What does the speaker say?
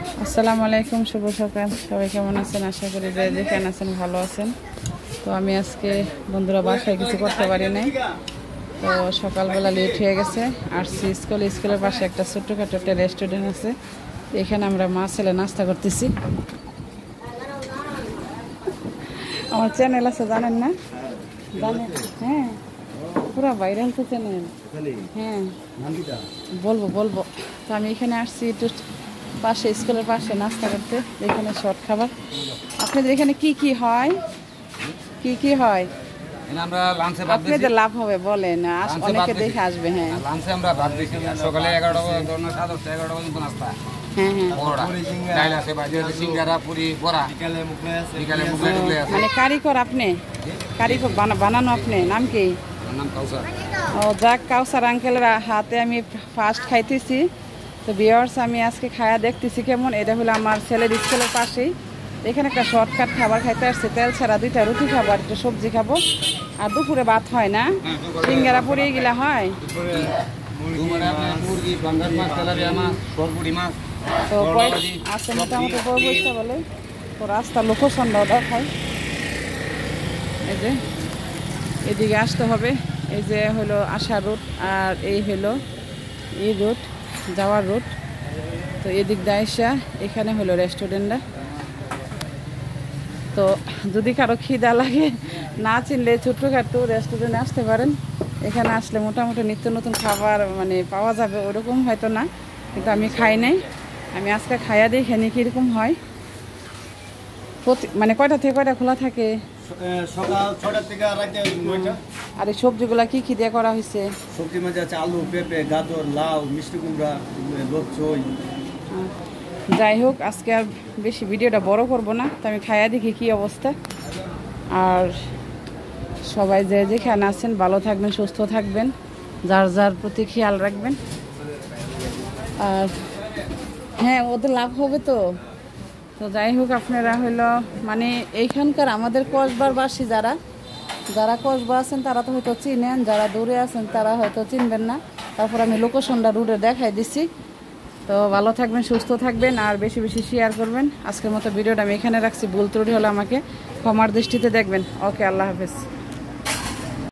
আসসালামু আলাইকুম, শুভ সকাল। সবাই কেমন আছেন? আশা করি যে যেখানে আছেন ভালো আছেন। তো আমি আজকে বন্ধুরা বাসায় কিছু করতে পারি নাই, তো সকালবেলা লেট হয়ে গেছে। আসছি স্কুলের পাশে একটা ছোট্টখাটো একটা রেস্টুরেন্ট আছে, এখানে আমরা মা ছেলে নাস্তা করতেছি। আমার চ্যানেল আছে জানেন না? জানেন? হ্যাঁ, পুরো ভাইরাল তো চ্যানেল। হ্যাঁ, বলবো। তো আমি এখানে আসছি একটু পাশে, স্কুলের পাশে নাস্তা করতে। এখানে শর্ট খাবার। আপনাদের এখানে কি কি হয়? আমরা লাঞ্চে ভাত দিছি। আপনাদের লাভ হবে বলেন, অনেকে দেখে আসবে। হ্যাঁ, লাঞ্চে আমরা ভাত দিছি। সকালে 11টা ধরুন 11টা পর্যন্ত নাস্তা। হ্যাঁ হ্যাঁ, বড়া ডাল আছে, ভাজি আছে, সিঙ্গারা, পুরি, বড়া। বিকালে মুগলাই টুগলাই আছে। মানে কারিগর আপনি? কারিগর বানানো আপনি? নাম কি? আমার নাম কাউসার। ও যাক, কাউসার আঙ্কেলের হাতে আমি ফার্স্ট খাইতেছি। তো ভিউয়ার্স, আমি আজকে খায়া দেখতেছি কেমন। এটা হলো আমার ছেলের স্কুলের পাশেই। এখানে একটা শর্টকাট খাবার খাইতে আসছে, তেল ছাড়া 2টা রুটি খাবো আর একটা সবজি খাবো। আর দুপুরে ভাত হয় না, সিঙ্গারা পুরি এগুলা হয়। মুরগি, পাঙ্গাস মাছ, তেলাপিয়া মাছ, সরপুরি মাছ। তো আছে মোটামুটি পয়সা বলে। তো রাস্তা লোকেশন দেখায়, এই যে এদিকে আসতে হবে। এই যে হলো আসার রুট, আর এই হলো এই রুট, যাওয়ার রুট। তো এদিক দিয়ে আসা এখানে হলো রেস্টুরেন্টটা। তো যদি কারো খিদা লাগে, না চিনলে ছোট্টখাটো রেস্টুরেন্টে আসতে পারেন। এখানে আসলে মোটামুটি নিত্য নতুন খাবার মানে পাওয়া যাবে, ওরকম হয়তো না, কিন্তু আমি খাই নাই। আমি আজকে খাইয়া দিই এখানে কীরকম হয়। মানে কয়টা থেকে কয়টা খোলা থাকে? সকাল 6টা থেকে রাতে 9টা। আর এই সবজিগুলা কি দিয়ে করা হয়েছে? সবজির মধ্যে আছে আলু, পেঁপে, গাজর, লাউ, মিষ্টি কুমড়া, লোকচই। যাই হোক, আজকে আর বেশি ভিডিওটা বড় করব না। তো আমি খাইয়া দেখি কি অবস্থা। আর সবাই যে যেখানে আছেন ভালো থাকবেন, সুস্থ থাকবেন, যার যার প্রতি খেয়াল রাখবেন। আর হ্যাঁ, ওদের লাভ হবে তো। তো যাই হোক, আপনারা হইলো মানে এইখানকার আমাদের কসবারবাসী যারা কসবা আছেন তারা তো হয়তো চিনেন, যারা দূরে আছেন তারা হয়তো চিনবেন না। তারপর আমি লোকেশনটা রুটে দেখাই দিছি। তো ভালো থাকবেন, সুস্থ থাকবেন, আর বেশি বেশি শেয়ার করবেন। আজকের মতো ভিডিওটা আমি এখানে রাখছি। ভুল ত্রুটি হলে আমাকে ক্ষমার দৃষ্টিতে দেখবেন। ওকে, আল্লাহ হাফেজ।